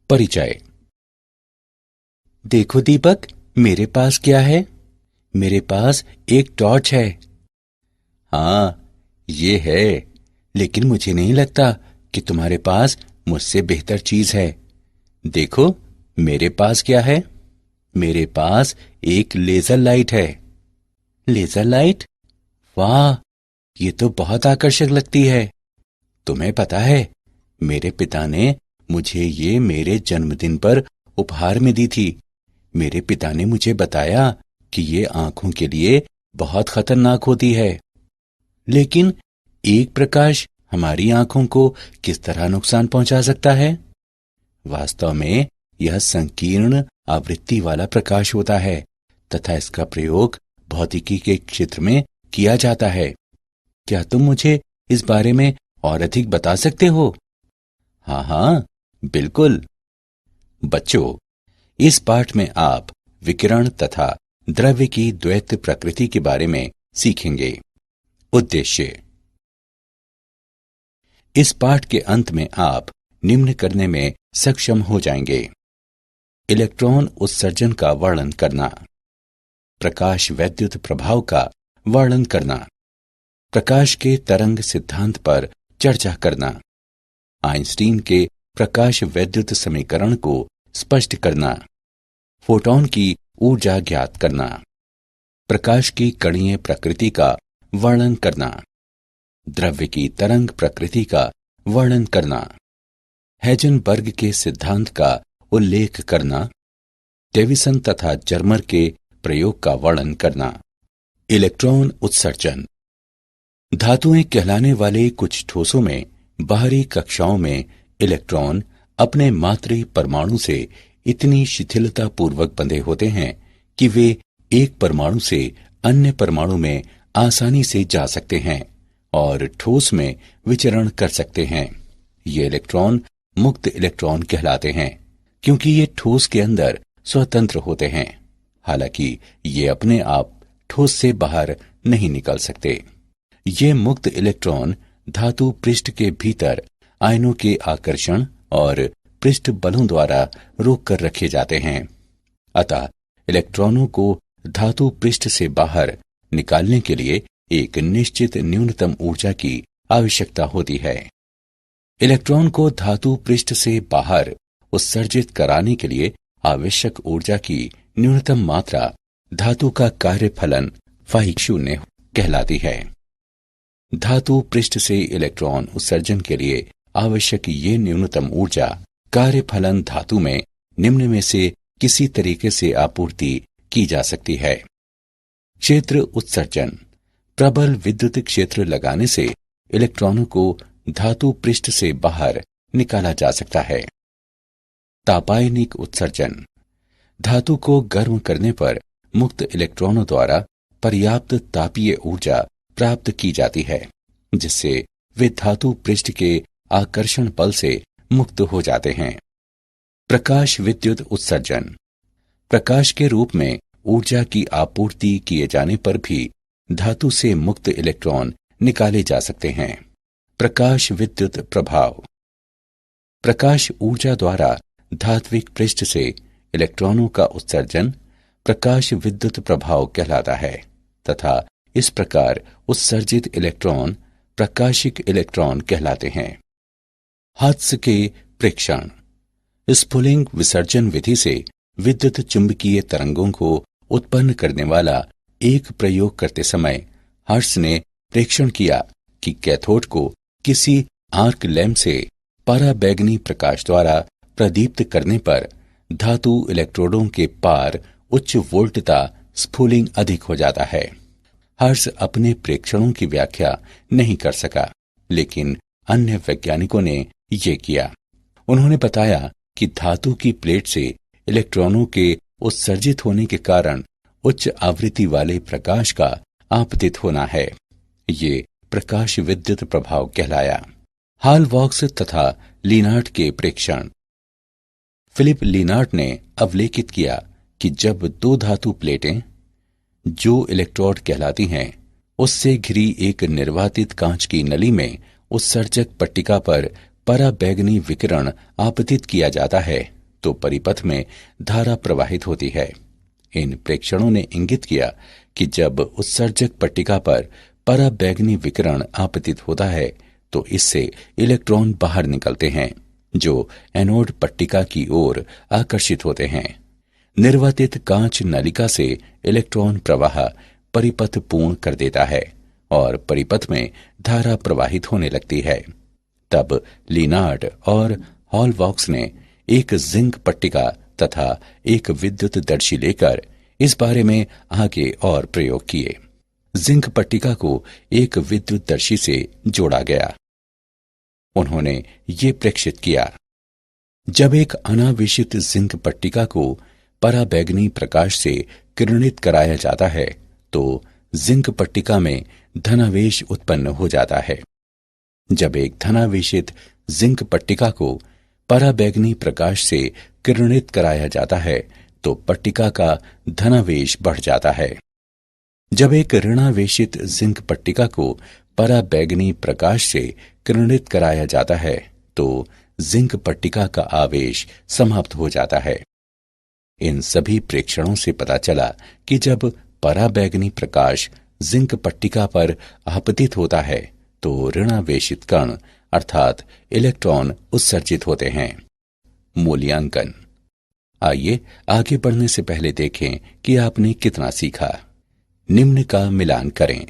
परिचय। देखो दीपक, मेरे पास क्या है? मेरे पास एक टॉर्च है। हाँ, ये है, लेकिन मुझे नहीं लगता कि तुम्हारे पास मुझसे बेहतर चीज है। देखो, मेरे पास क्या है? मेरे पास एक लेजर लाइट है। Laser light? वाह, ये तो बहुत आकर्षक लगती है। तुम्हें पता है, मेरे पिता ने मुझे ये मेरे जन्मदिन पर उपहार में दी थी। मेरे पिता ने मुझे बताया कि ये आंखों के लिए बहुत खतरनाक होती है। लेकिन एक प्रकाश हमारी आंखों को किस तरह नुकसान पहुंचा सकता है? वास्तव में यह संकीर्ण आवृत्ति वाला प्रकाश होता है तथा इसका प्रयोग भौतिकी के क्षेत्र में किया जाता है। क्या तुम मुझे इस बारे में और अधिक बता सकते हो? हाँ हाँ, बिल्कुल। बच्चों, इस पाठ में आप विकिरण तथा द्रव्य की द्वैत प्रकृति के बारे में सीखेंगे। उद्देश्य: इस पाठ के अंत में आप निम्न करने में सक्षम हो जाएंगे: इलेक्ट्रॉन उत्सर्जन का वर्णन करना, प्रकाश वैद्युत प्रभाव का वर्णन करना, प्रकाश के तरंग सिद्धांत पर चर्चा करना, आइंस्टीन के प्रकाश वैद्युत समीकरण को स्पष्ट करना, फोटॉन की ऊर्जा ज्ञात करना, प्रकाश की कणीय प्रकृति का वर्णन करना, द्रव्य की तरंग प्रकृति का वर्णन करना, हेजनबर्ग के सिद्धांत का उल्लेख करना, डेविसन तथा जर्मर के प्रयोग का वर्णन करना। इलेक्ट्रॉन उत्सर्जन। धातुएं कहलाने वाले कुछ ठोसों में बाहरी कक्षाओं में इलेक्ट्रॉन अपने मातृ परमाणु से इतनी शिथिलता पूर्वक बंधे होते हैं कि वे एक परमाणु से अन्य परमाणु में आसानी से जा सकते हैं और ठोस में विचरण कर सकते हैं। ये इलेक्ट्रॉन मुक्त इलेक्ट्रॉन कहलाते हैं क्योंकि ये ठोस के अंदर स्वतंत्र होते हैं। हालांकि ये अपने आप ठोस से बाहर नहीं निकल सकते। ये मुक्त इलेक्ट्रॉन धातु पृष्ठ के भीतर आयनों के आकर्षण और पृष्ठ बलों द्वारा रोक कर रखे जाते हैं। अतः इलेक्ट्रॉनों को धातु पृष्ठ से बाहर निकालने के लिए एक निश्चित न्यूनतम ऊर्जा की आवश्यकता होती है। इलेक्ट्रॉन को धातु पृष्ठ से बाहर उत्सर्जित कराने के लिए आवश्यक ऊर्जा की न्यूनतम मात्रा धातु का कार्यफलन φ0 कहलाती है। धातु पृष्ठ से इलेक्ट्रॉन उत्सर्जन के लिए आवश्यक ये न्यूनतम ऊर्जा कार्यफलन धातु में निम्न में से किसी तरीके से आपूर्ति की जा सकती है। क्षेत्र उत्सर्जन। प्रबल विद्युत क्षेत्र लगाने से इलेक्ट्रॉनों को धातु पृष्ठ से बाहर निकाला जा सकता है। तापायनिक उत्सर्जन। धातु को गर्म करने पर मुक्त इलेक्ट्रॉनों द्वारा पर्याप्त तापीय ऊर्जा प्राप्त की जाती है जिससे वे धातु पृष्ठ के आकर्षण बल से मुक्त हो जाते हैं। प्रकाश विद्युत उत्सर्जन। प्रकाश के रूप में ऊर्जा की आपूर्ति किए जाने पर भी धातु से मुक्त इलेक्ट्रॉन निकाले जा सकते हैं। प्रकाश विद्युत प्रभाव। प्रकाश ऊर्जा द्वारा धात्विक पृष्ठ से इलेक्ट्रॉनों का उत्सर्जन प्रकाश विद्युत प्रभाव कहलाता है तथा इस प्रकार उत्सर्जित इलेक्ट्रॉन प्रकाशिक इलेक्ट्रॉन कहलाते हैं। हर्त्ज के प्रेक्षण। स्फुलिंग विसर्जन विधि से विद्युत चुंबकीय तरंगों को उत्पन्न करने वाला एक प्रयोग करते समय हर्त्ज ने प्रेक्षण किया कि कैथोड को किसी आर्क लैंप से पराबैंगनी प्रकाश द्वारा प्रदीप्त करने पर धातु इलेक्ट्रोडों के पार उच्च वोल्टता स्फुलिंग अधिक हो जाता है। हर्त्ज अपने प्रेक्षणों की व्याख्या नहीं कर सका, लेकिन अन्य वैज्ञानिकों ने ये किया। उन्होंने बताया कि धातु की प्लेट से इलेक्ट्रॉनों के उत्सर्जित होने के कारण उच्च आवृत्ति वाले प्रकाश का आपतित होना है। ये प्रकाश विद्युत प्रभाव कहलाया। हाल-वॉक्स तथा लिनार्ड के प्रेक्षण। फिलिप लिनार्ड ने अवलेखित किया कि जब दो धातु प्लेटें, जो इलेक्ट्रोड कहलाती हैं, उससे घिरी एक निर्वातित कांच की नली में उत्सर्जक पट्टिका पर पराबैंगनी विकिरण आपतित किया जाता है तो परिपथ में धारा प्रवाहित होती है। इन प्रेक्षणों ने इंगित किया कि जब उत्सर्जक पट्टिका पर पराबैंगनी विकिरण आपतित होता है तो इससे इलेक्ट्रॉन बाहर निकलते हैं जो एनोड पट्टिका की ओर आकर्षित होते हैं। निर्वातित कांच नलिका से इलेक्ट्रॉन प्रवाह परिपथ पूर्ण कर देता है और परिपथ में धारा प्रवाहित होने लगती है। तब लिनार्ड और हॉलवॉक्स ने एक जिंक पट्टिका तथा एक विद्युतदर्शी लेकर इस बारे में आगे और प्रयोग किए। जिंक पट्टिका को एक विद्युतदर्शी से जोड़ा गया। उन्होंने ये प्रेक्षित किया, जब एक अनावेशित जिंक पट्टिका को पराबैंगनी प्रकाश से किरणित कराया जाता है तो जिंक पट्टिका में धनावेश उत्पन्न हो जाता है। जब एक धनावेशित जिंक पट्टिका को पराबैंगनी प्रकाश से किरणित कराया जाता है तो पट्टिका का धनावेश बढ़ जाता है। जब एक ऋणावेशित जिंक पट्टिका को पराबैंगनी प्रकाश से किरणित कराया जाता है तो जिंक पट्टिका का आवेश समाप्त हो जाता है। इन सभी प्रेक्षणों से पता चला कि जब पराबैंगनी प्रकाश जिंक पट्टिका पर आपतित होता है तो ऋणावेशित कण अर्थात इलेक्ट्रॉन उत्सर्जित होते हैं। मूल्यांकन। आइए आगे बढ़ने से पहले देखें कि आपने कितना सीखा। निम्न का मिलान करें।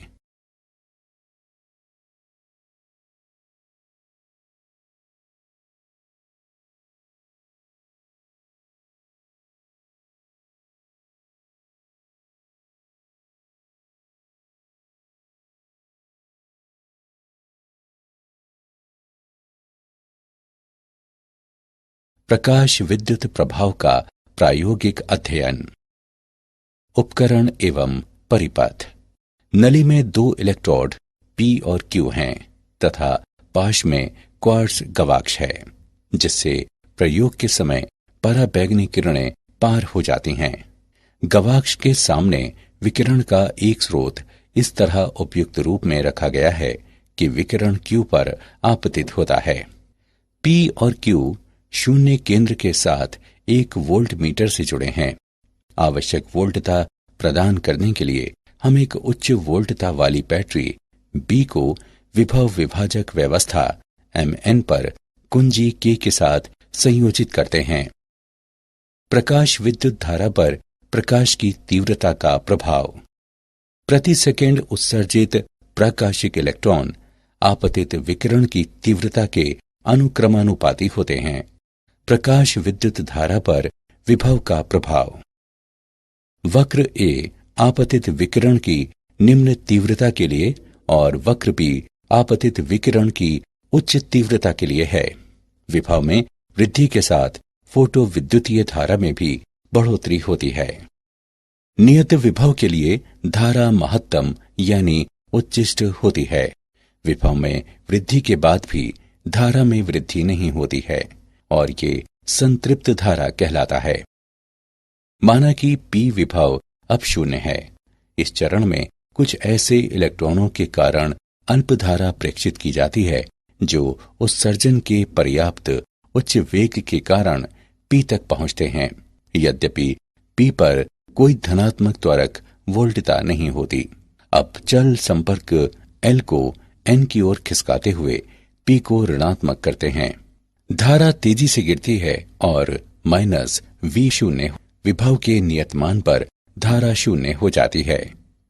प्रकाश विद्युत प्रभाव का प्रायोगिक अध्ययन। उपकरण एवं परिपथ। नली में दो इलेक्ट्रोड P और Q हैं तथा पाश में क्वार्ट्ज गवाक्ष है, जिससे प्रयोग के समय पराबैंगनी किरणें पार हो जाती हैं। गवाक्ष के सामने विकिरण का एक स्रोत इस तरह उपयुक्त रूप में रखा गया है कि विकिरण Q पर आपतित होता है। P और Q शून्य केंद्र के साथ एक वोल्ट मीटर से जुड़े हैं। आवश्यक वोल्टता प्रदान करने के लिए हम एक उच्च वोल्टता वाली बैटरी B को विभव विभाजक व्यवस्था Mn पर कुंजी K के साथ संयोजित करते हैं। प्रकाश विद्युत धारा पर प्रकाश की तीव्रता का प्रभाव। प्रति सेकंड उत्सर्जित प्रकाशिक इलेक्ट्रॉन आपतित विकिरण की तीव्रता के अनुक्रमानुपाती होते हैं। प्रकाश विद्युत धारा पर विभव का प्रभाव। वक्र A आपतित विकिरण की निम्न तीव्रता के लिए और वक्र B आपतित विकिरण की उच्च तीव्रता के लिए है। विभव में वृद्धि के साथ फोटो विद्युतीय धारा में भी बढ़ोतरी होती है। नियत विभव के लिए धारा महत्तम यानी उच्चिष्ट होती है। विभव में वृद्धि के बाद भी धारा में वृद्धि नहीं होती है और ये संतृप्त धारा कहलाता है। माना कि P विभव अब शून्य है। इस चरण में कुछ ऐसे इलेक्ट्रॉनों के कारण अल्प धारा प्रेक्षित की जाती है जो उत्सर्जन के पर्याप्त उच्च वेग के कारण P तक पहुंचते हैं। यद्यपि P पर कोई धनात्मक त्वरक वोल्टता नहीं होती। अब चल संपर्क L को N की ओर खिसकाते हुए P को ऋणात्मक करते हैं। धारा तेजी से गिरती है और -V शून्य विभव के नियतमान पर धारा शून्य हो जाती है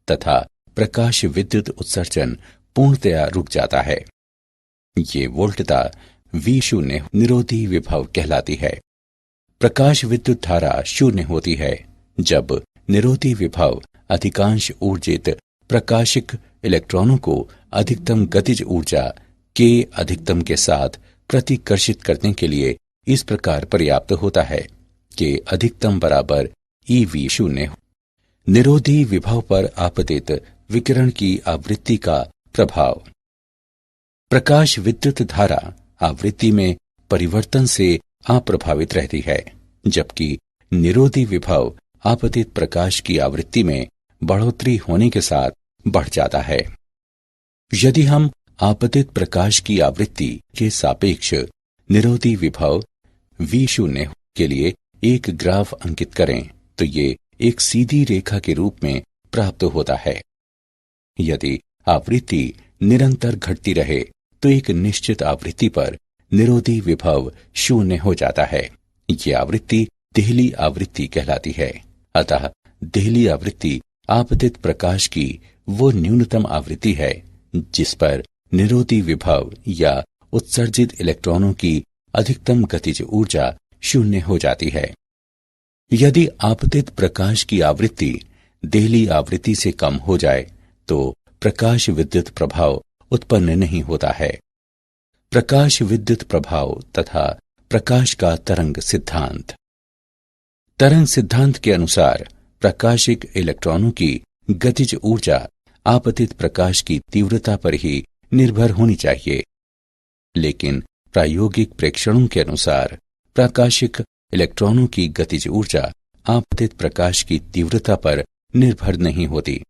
तथा प्रकाश विद्युत उत्सर्जन पूर्णतया रुक जाता है। ये वोल्टता V शून्य निरोधी विभव कहलाती है। प्रकाश विद्युत धारा शून्य होती है जब निरोधी विभव अधिकांश ऊर्जित प्रकाशिक इलेक्ट्रॉनों को अधिकतम गतिज ऊर्जा K अधिकतम के साथ प्रतिकर्षित करने के लिए इस प्रकार पर्याप्त होता है कि अधिकतम बराबर EV शून्य। निरोधी विभव पर आपतित विकिरण की आवृत्ति का प्रभाव। प्रकाश विद्युत धारा आवृत्ति में परिवर्तन से अप्रभावित रहती है, जबकि निरोधी विभव आपतित प्रकाश की आवृत्ति में बढ़ोतरी होने के साथ बढ़ जाता है। यदि हम आपतित प्रकाश की आवृत्ति के सापेक्ष निरोधी विभव V शून्य के लिए एक ग्राफ अंकित करें तो ये एक सीधी रेखा के रूप में प्राप्त होता है। यदि आवृत्ति निरंतर घटती रहे तो एक निश्चित आवृत्ति पर निरोधी विभव शून्य हो जाता है। ये आवृत्ति देहली आवृत्ति कहलाती है। अतः देहली आवृत्ति आपतित प्रकाश की वो न्यूनतम आवृत्ति है जिस पर निरोधी विभव या उत्सर्जित इलेक्ट्रॉनों की अधिकतम गतिज ऊर्जा शून्य हो जाती है। यदि आपतित प्रकाश की आवृत्ति देहली आवृत्ति से कम हो जाए तो प्रकाश विद्युत प्रभाव उत्पन्न नहीं होता है। प्रकाश विद्युत प्रभाव तथा प्रकाश का तरंग सिद्धांत। तरंग सिद्धांत के अनुसार प्रकाशिक इलेक्ट्रॉनों की गतिज ऊर्जा आपतित प्रकाश की तीव्रता पर ही निर्भर होनी चाहिए, लेकिन प्रायोगिक प्रेक्षणों के अनुसार प्रकाशिक इलेक्ट्रॉनों की गतिज ऊर्जा आपतित प्रकाश की तीव्रता पर निर्भर नहीं होती।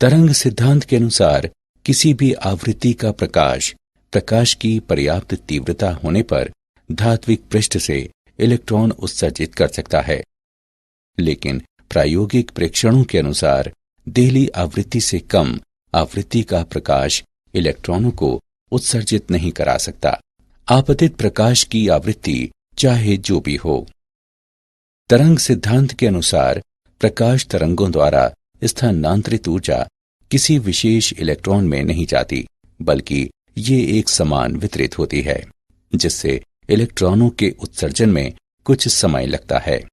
तरंग सिद्धांत के अनुसार किसी भी आवृत्ति का प्रकाश की पर्याप्त तीव्रता होने पर धात्विक पृष्ठ से इलेक्ट्रॉन उत्सर्जित कर सकता है, लेकिन प्रायोगिक प्रेक्षणों के अनुसार देहली आवृत्ति से कम आवृत्ति का प्रकाश इलेक्ट्रॉनों को उत्सर्जित नहीं करा सकता, आपतित प्रकाश की आवृत्ति चाहे जो भी हो। तरंग सिद्धांत के अनुसार प्रकाश तरंगों द्वारा स्थानांतरित ऊर्जा किसी विशेष इलेक्ट्रॉन में नहीं जाती, बल्कि ये एक समान वितरित होती है, जिससे इलेक्ट्रॉनों के उत्सर्जन में कुछ समय लगता है।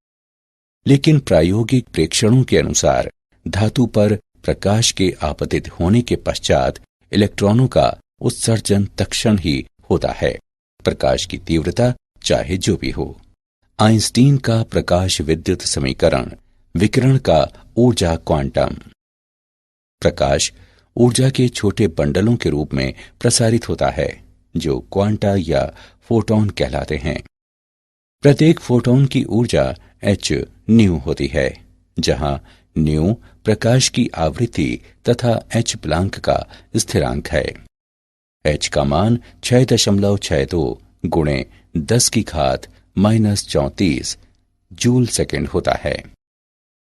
लेकिन प्रायोगिक प्रेक्षणों के अनुसार धातु पर प्रकाश के आपतित होने के पश्चात इलेक्ट्रॉनों का उत्सर्जन तत्क्षण ही होता है, प्रकाश की तीव्रता चाहे जो भी हो। आइंस्टीन का प्रकाश विद्युत समीकरण विकिरण का ऊर्जा क्वांटम। प्रकाश ऊर्जा के छोटे बंडलों के रूप में प्रसारित होता है जो क्वांटा या फोटॉन कहलाते हैं। प्रत्येक फोटॉन की ऊर्जा h न्यू होती है, जहां न्यू प्रकाश की आवृत्ति तथा h प्लांक का स्थिरांक है। h का मान 6.62 गुणे 10⁻⁻34 जूल सेकेंड होता है।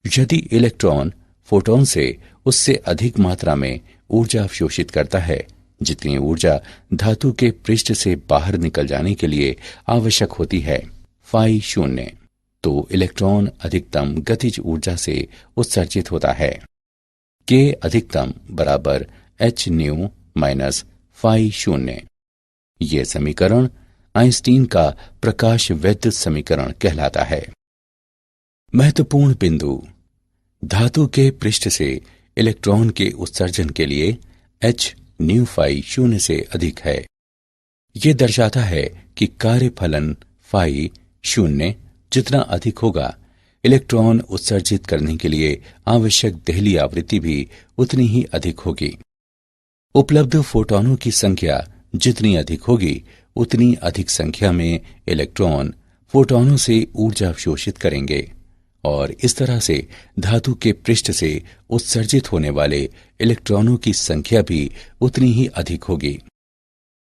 यदि इलेक्ट्रॉन फोटॉन से उससे अधिक मात्रा में ऊर्जा अवशोषित करता है, जितनी ऊर्जा धातु के पृष्ठ से बाहर निकल जाने के लिए आवश्यक होती है फाई शून्य, तो इलेक्ट्रॉन अधिकतम गतिज ऊर्जा से उत्सर्जित होता है। के अधिकतम बराबर h न्यू माइनस फाई शून्य। यह समीकरण आइंस्टीन का प्रकाश वैद्युत समीकरण कहलाता है। महत्वपूर्ण बिंदु: धातु के पृष्ठ से इलेक्ट्रॉन के उत्सर्जन के लिए h न्यू फाई शून्य से अधिक है। यह दर्शाता है कि कार्यफलन फाई शून्य जितना अधिक होगा, इलेक्ट्रॉन उत्सर्जित करने के लिए आवश्यक देहली आवृत्ति भी उतनी ही अधिक होगी। उपलब्ध फोटॉनों की संख्या जितनी अधिक होगी, उतनी अधिक संख्या में इलेक्ट्रॉन फोटॉनों से ऊर्जा अवशोषित करेंगे और इस तरह से धातु के पृष्ठ से उत्सर्जित होने वाले इलेक्ट्रॉनों की संख्या भी उतनी ही अधिक होगी।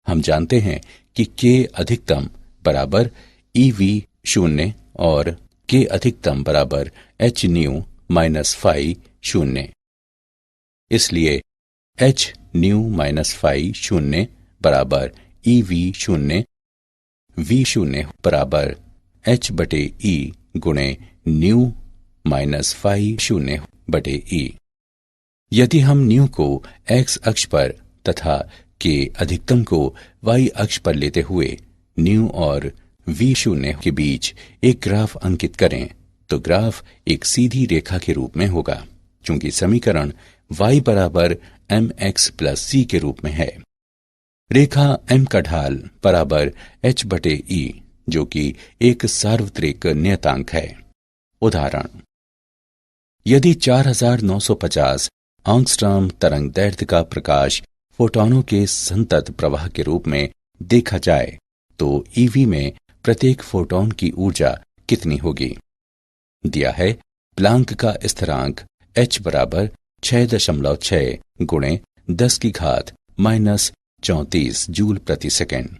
हम जानते हैं कि के अधिकतम बराबर EV शून्य और के अधिकतम बराबर h न्यू माइनस फाई शून्य। इसलिए h न्यू माइनस फाई शून्य बराबर EV शून्य, V शून्य बराबर h/E गुणे न्यू माइनस फाई शून्य बटे E। यदि हम न्यू को x अक्ष पर तथा के अधिकतम को y अक्ष पर लेते हुए न्यू और V शून्य के बीच एक ग्राफ अंकित करें तो ग्राफ एक सीधी रेखा के रूप में होगा, क्योंकि समीकरण y बराबर mx प्लस c के रूप में है। रेखा m का ढाल बराबर h/E, जो कि एक सार्वत्रिक नियतांक है। उदाहरण: यदि 4950 एंगस्ट्रॉम तरंग दैर्ध्य का प्रकाश फोटॉनों के संतत प्रवाह के रूप में देखा जाए तो EV में प्रत्येक फोटॉन की ऊर्जा कितनी होगी? दिया है प्लांक का स्थिरांक h बराबर 6.6 गुणे 10⁻⁻34 जूल प्रति सेकंड।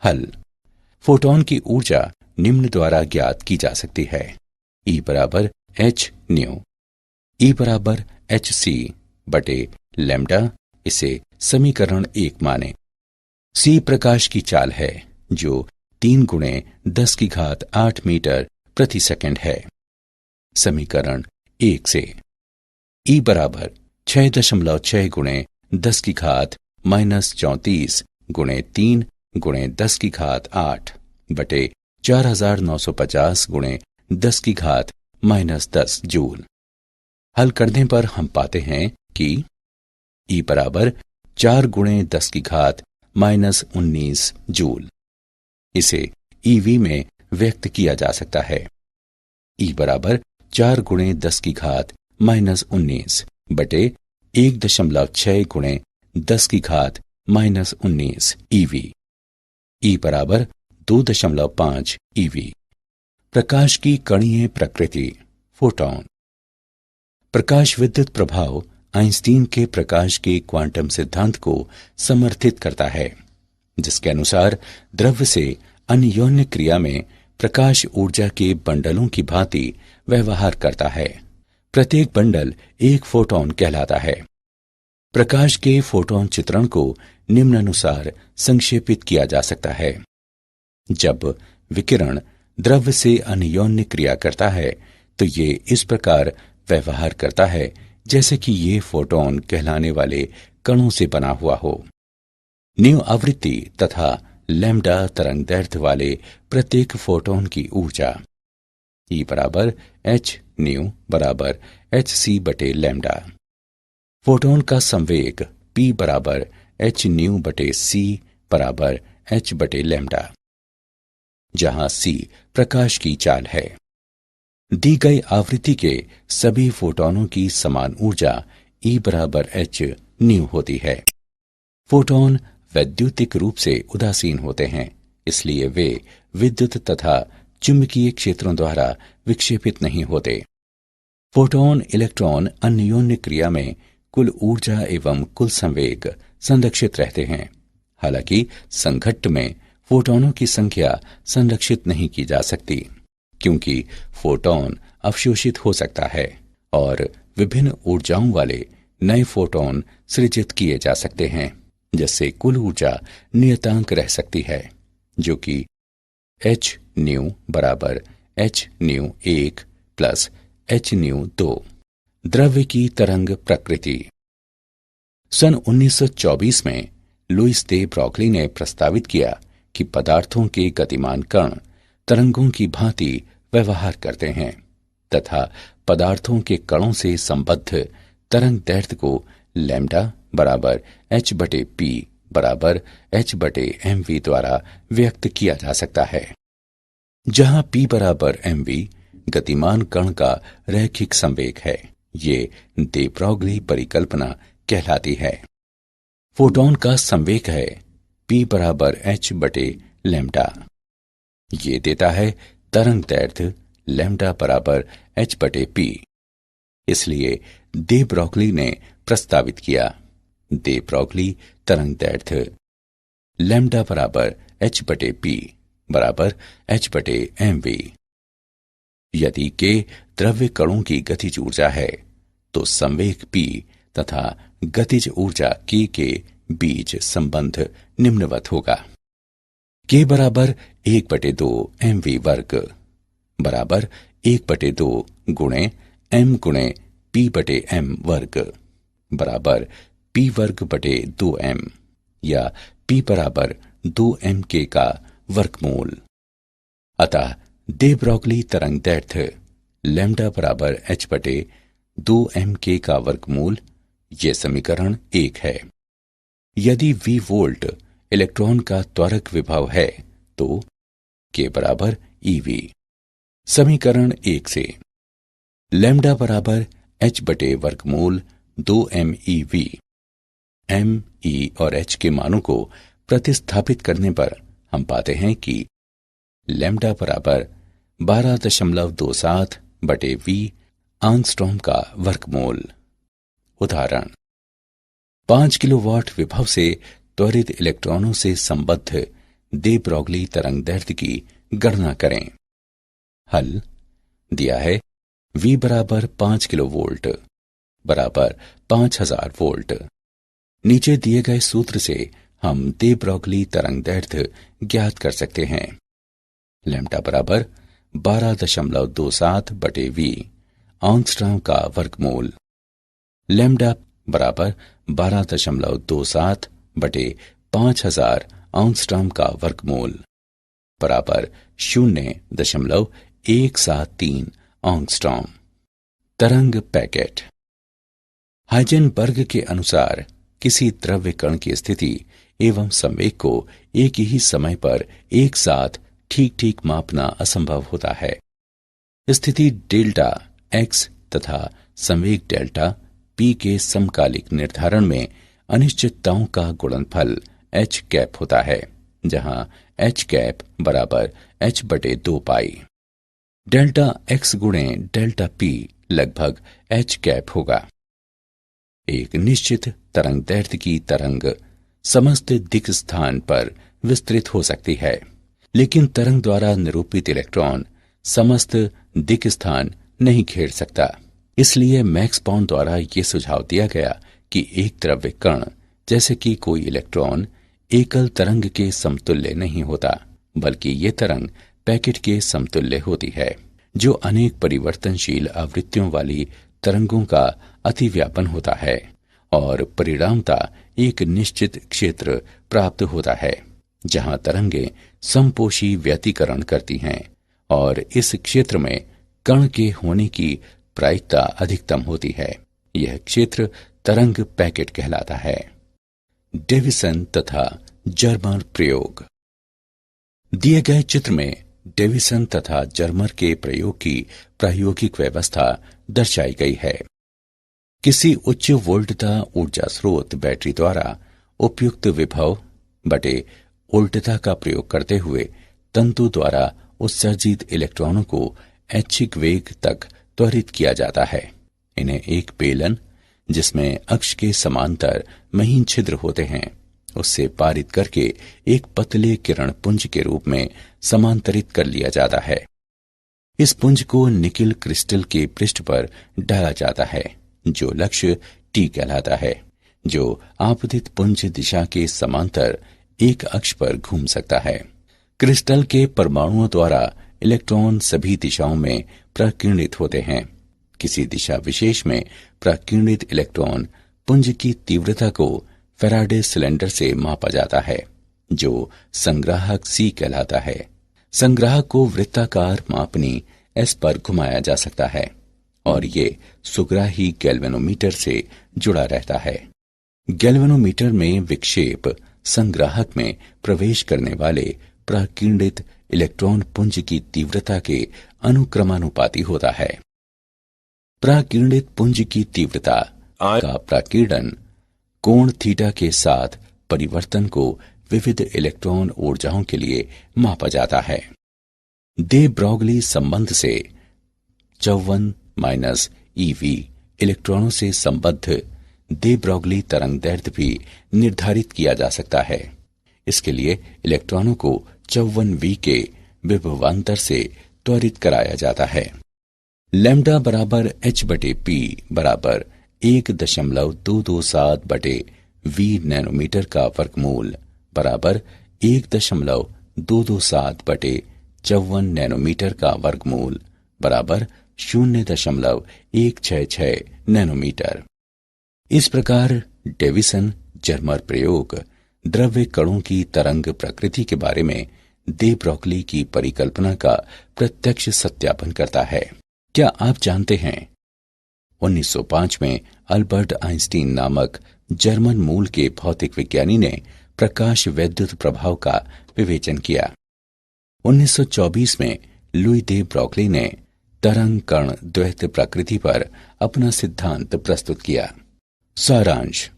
हल: फोटॉन की ऊर्जा निम्न द्वारा ज्ञात की जा सकती है। E बराबर एच न्यू। E बराबर एच सी बटे लैम्डा, इसे समीकरण 1 माने। C प्रकाश की चाल है जो 3 गुणे 10 की घात 8 मीटर प्रति सेकंड है। समीकरण 1 से E बराबर 6.6 गुणे 10 की घात -34 गुणे 3 गुणे 10 की घात 8 बटे 4950 गुणे 10 की घात -10 जूल। हल करने पर हम पाते हैं कि E बराबर 4 गुणे 10 की घात -19 जूल। इसे EV में व्यक्त किया जा सकता है। E बराबर 4 गुणे 10 की घात -19 बटे 1.6 गुणे 10 की घात -19 EV। E बराबर 2.5 EV। प्रकाश की कणीय प्रकृति, फोटॉन। प्रकाश विद्युत प्रभाव आइंस्टीन के प्रकाश के क्वांटम सिद्धांत को समर्थित करता है, जिसके अनुसार द्रव्य से अन्योन्य क्रिया में प्रकाश ऊर्जा के बंडलों की भांति व्यवहार करता है। प्रत्येक बंडल एक फोटॉन कहलाता है। प्रकाश के फोटॉन चित्रण को निम्नानुसार संक्षेपित किया जा सकता है। जब विकिरण द्रव्य से अन्योन्य क्रिया करता है तो ये इस प्रकार व्यवहार करता है जैसे कि ये फोटॉन कहलाने वाले कणों से बना हुआ हो। न्यू आवृत्ति तथा लैम्डा तरंगदैर्घ्य वाले प्रत्येक फोटॉन की ऊर्जा E बराबर एच न्यू बराबर एच सी बटे लैम्डा। फोटॉन का संवेग P बराबर एच न्यू बटे सी बराबर एच बटे लैम्डा, जहां C प्रकाश की चाल है। दी गई आवृत्ति के सभी फोटॉनों की समान ऊर्जा E बराबर एच न्यू होती है। फोटॉन वैद्युतिक रूप से उदासीन होते हैं, इसलिए वे विद्युत तथा चुंबकीय क्षेत्रों द्वारा विक्षेपित नहीं होते। फोटॉन इलेक्ट्रॉन अन्योन्य क्रिया में कुल ऊर्जा एवं कुल संवेग संरक्षित रहते हैं। हालांकि संघट्ट में फोटॉनों की संख्या संरक्षित नहीं की जा सकती, क्योंकि फोटॉन अवशोषित हो सकता है और विभिन्न ऊर्जाओं वाले नए फोटॉन सृजित किए जा सकते हैं, जिससे कुल ऊर्जा नियतांक रह सकती है, जो कि एच न्यू बराबर H new 1 plus H new 2। द्रव्य की तरंग प्रकृति। सन 1924 में लुईस दे ब्रॉगली ने प्रस्तावित किया कि पदार्थों के गतिमान कण तरंगों की भांति व्यवहार करते हैं तथा पदार्थों के कणों से संबद्ध तरंग दैर्घ्य को लैम्डा बराबर एच बटे पी बराबर एच बटे एम वी द्वारा व्यक्त किया जा सकता है, जहां P बराबर एम वी गतिमान कण का रैखिक संवेग है। ये दे ब्रॉगली परिकल्पना कहलाती है। फोटॉन का संवेग है P बराबर एच बटे लैम्डा। ये देता है तरंग दैर्घ्य लैम्डा बराबर एच बटे पी। इसलिए दे ब्रॉगली ने प्रस्तावित किया दे ब्रॉगली तरंग दैर्घ्य लैम्डा बराबर एच बटे पी बराबर एच बटे एम वी। यदि के द्रव्य कणों की गतिज ऊर्जा है तो संवेग P तथा गतिज ऊर्जा K के बीच संबंध निम्नवत होगा। K बराबर 1/2 mv वर्ग बराबर 1/2 गुणे m गुणे P बटे m वर्ग बराबर P वर्ग बटे 2m या P बराबर 2mk का वर्गमूल। अतः दे ब्रॉगली तरंग दैर्घ्य लैम्डा बराबर h बटे 2mk का वर्गमूल, ये समीकरण 1 है। यदि v वोल्ट इलेक्ट्रॉन का त्वरक विभव है तो k बराबर ev। समीकरण 1 से लैम्डा बराबर h बटे वर्गमूल 2mev। m, e और h के मानों को प्रतिस्थापित करने पर हम पाते हैं कि लैम्डा बराबर 12.27 बटे v आंगस्ट्रॉम का वर्गमूल। उदाहरण 5 किलोवाट विभव से त्वरित इलेक्ट्रॉनों से संबद्ध दे ब्रॉगली तरंगदैर्ध्य की गणना करें। हल दिया है V बराबर 5 किलोवोल्ट बराबर 5000 वोल्ट। नीचे दिए गए सूत्र से हम दे ब्रॉगली तरंगदैर्ध्य ज्ञात कर सकते हैं। लैम्ब्डा बराबर 12.27 बटे V एंगस्ट्रॉम का वर्गमूल। लैम्ब्डा बराबर 12.27 बटे 5000 एंगस्ट्रॉम का वर्गमूल बराबर 0.173 एंगस्ट्रॉम। तरंग पैकेट। हाइजेनबर्ग के अनुसार किसी द्रव्य कण की स्थिति एवं संवेग को एक ही समय पर एक साथ ठीक ठीक मापना असंभव होता है। स्थिति डेल्टा x तथा संवेग डेल्टा p के समकालिक निर्धारण में अनिश्चितताओं का गुणनफल h कैप होता है, जहां h कैप बराबर h बटे 2 पाई। डेल्टा x गुणे डेल्टा p लगभग h कैप होगा। एक निश्चित तरंगदैर्ध्य की तरंग समस्त दिक् स्थान पर विस्तृत हो सकती है, लेकिन तरंग द्वारा निरूपित इलेक्ट्रॉन समस्त दिक् स्थान नहीं घेर सकता। इसलिए मैक्स बॉर्न द्वारा ये सुझाव दिया गया कि एक द्रव्य कण जैसे कि कोई इलेक्ट्रॉन एकल तरंग के समतुल्य नहीं होता, बल्कि ये तरंग पैकेट के समतुल्य होती है, जो अनेक परिवर्तनशील आवृत्तियों वाली तरंगों का अतिव्यापन होता है और परिणामतः एक निश्चित क्षेत्र प्राप्त होता है, जहां तरंगें समपोषी व्यतिकरण करती हैं और इस क्षेत्र में कण के होने की प्रायिकता अधिकतम होती है। यह क्षेत्र तरंग पैकेट कहलाता है। डेविसन तथा जर्मर प्रयोग। दिए गए चित्र में डेविसन तथा जर्मर के प्रयोग की प्रायोगिक व्यवस्था दर्शाई गई है। किसी उच्च वोल्टता ऊर्जा स्रोत बैटरी द्वारा उपयुक्त विभव बटे वोल्टता का प्रयोग करते हुए तंतु द्वारा उत्सर्जित इलेक्ट्रॉनों को ऐच्छिक वेग तक त्वरित किया जाता है। इन्हें एक बेलन, जिसमें अक्ष के समांतर महीन छिद्र होते हैं, उससे पारित करके एक पतले किरण पुंज के रूप में समांतरित कर लिया जाता है। इस पुंज को निकिल क्रिस्टल के पृष्ठ पर डाला जाता है, जो लक्ष्य टी कहलाता है, जो आपतित पुंज दिशा के समांतर एक अक्ष पर घूम सकता है। क्रिस्टल के परमाणुओं द्वारा इलेक्ट्रॉन सभी दिशाओं में प्रकीर्णित होते हैं। किसी दिशा विशेष में प्रकीर्णित इलेक्ट्रॉन पुंज की तीव्रता को फैराडे सिलेंडर से मापा जाता है, जो संग्राहक C कहलाता है। संग्राहक को वृत्ताकार मापनी S पर घुमाया जा सकता है और ये सुग्राही गैल्वेनोमीटर से जुड़ा रहता है। गैल्वेनोमीटर में विक्षेप संग्राहक में प्रवेश करने वाले प्रकीर्णित इलेक्ट्रॉन पुंज की तीव्रता के अनुक्रमानुपाती होता है। प्रकीर्णित पुंज की तीव्रता का प्रकीर्णन कोण थीटा के साथ परिवर्तन को विविध इलेक्ट्रॉन ऊर्जाओं के लिए मापा जाता है। दे ब्रॉगली संबंध से 54 eV इलेक्ट्रॉनों से संबद्ध दे ब्रॉगली तरंगदैर्ध्य भी निर्धारित किया जा सकता है। इसके लिए इलेक्ट्रॉनों को 54V के विभवांतर से त्वरित कराया जाता है। लैम्ब्डा बराबर h बटे p बराबर 1.227 बटे V नैनोमीटर का वर्गमूल बराबर 1.227 बटे 54 नैनोमीटर का वर्गमूल बराबर 0.166 नैनोमीटर। इस प्रकार डेविसन जर्मर प्रयोग द्रव्य कणों की तरंग प्रकृति के बारे में दे ब्रॉगली की परिकल्पना का प्रत्यक्ष सत्यापन करता है। क्या आप जानते हैं 1905 में अल्बर्ट आइंस्टीन नामक जर्मन मूल के भौतिक विज्ञानी ने प्रकाश वैद्युत प्रभाव का विवेचन किया। 1924 में लुई दे ब्रॉगली ने तरंग कण द्वैत प्रकृति पर अपना सिद्धांत प्रस्तुत किया। सारांश।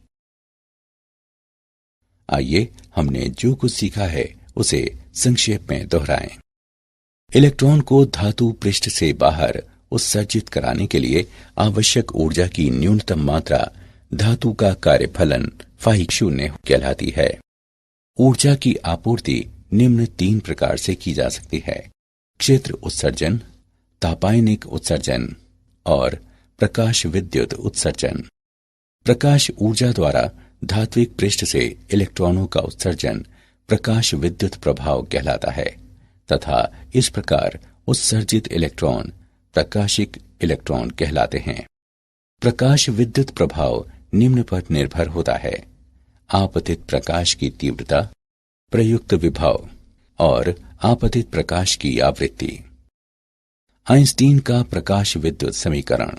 आइए हमने जो कुछ सीखा है उसे संक्षेप में दोहराएं। इलेक्ट्रॉन को धातु पृष्ठ से बाहर उत्सर्जित कराने के लिए आवश्यक ऊर्जा की न्यूनतम मात्रा धातु का कार्यफलन φ0 कहलाती है। ऊर्जा की आपूर्ति निम्न 3 प्रकार से की जा सकती है: क्षेत्र उत्सर्जन, तापायनिक उत्सर्जन और प्रकाश विद्युत उत्सर्जन। प्रकाश ऊर्जा द्वारा धात्विक पृष्ठ से इलेक्ट्रॉनों का उत्सर्जन प्रकाश विद्युत प्रभाव कहलाता है तथा इस प्रकार उत्सर्जित इलेक्ट्रॉन प्रकाशिक इलेक्ट्रॉन कहलाते हैं। प्रकाश विद्युत प्रभाव निम्न पर निर्भर होता है: आपतित प्रकाश की तीव्रता, प्रयुक्त विभव और आपतित प्रकाश की आवृत्ति। आइंस्टीन का प्रकाश विद्युत समीकरण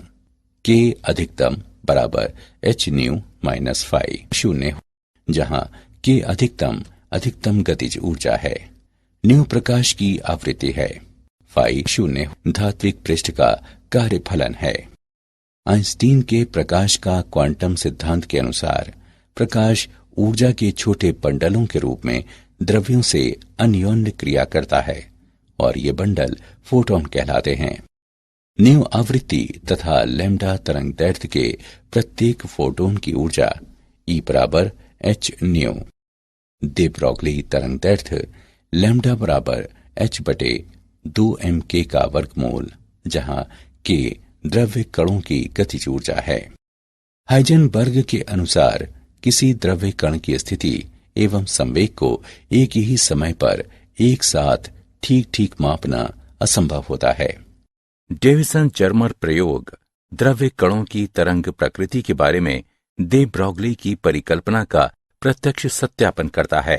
K अधिकतम बराबर h न्यू माइनस फाई शून्य, जहां K अधिकतम गतिज ऊर्जा है, न्यू प्रकाश की आवृत्ति है, फाई शून्य धात्विक पृष्ठ का कार्यफलन है। आइंस्टीन के प्रकाश का क्वांटम सिद्धांत के अनुसार प्रकाश ऊर्जा के छोटे बंडलों के रूप में द्रव्यों से अन्योन्य क्रिया करता है और ये बंडल फोटॉन कहलाते हैं। न्यू आवृत्ति तथा लैम्डा तरंग दैर्ध्य के प्रत्येक फोटोन की ऊर्जा E बराबर h न्यू। दे ब्रॉगली तरंग दैर्ध्य लैम्डा बराबर h बटे 2m_k का वर्गमूल, जहां k द्रव्य कणों की गतिज ऊर्जा है। हाइजेनबर्ग के अनुसार किसी द्रव्य कण की स्थिति एवं संवेग को एक ही समय पर एक साथ ठीक ठीक मापना असंभव होता है। डेविसन जर्मर प्रयोग द्रव्य कणों की तरंग प्रकृति के बारे में दे ब्रॉगली की परिकल्पना का प्रत्यक्ष सत्यापन करता है।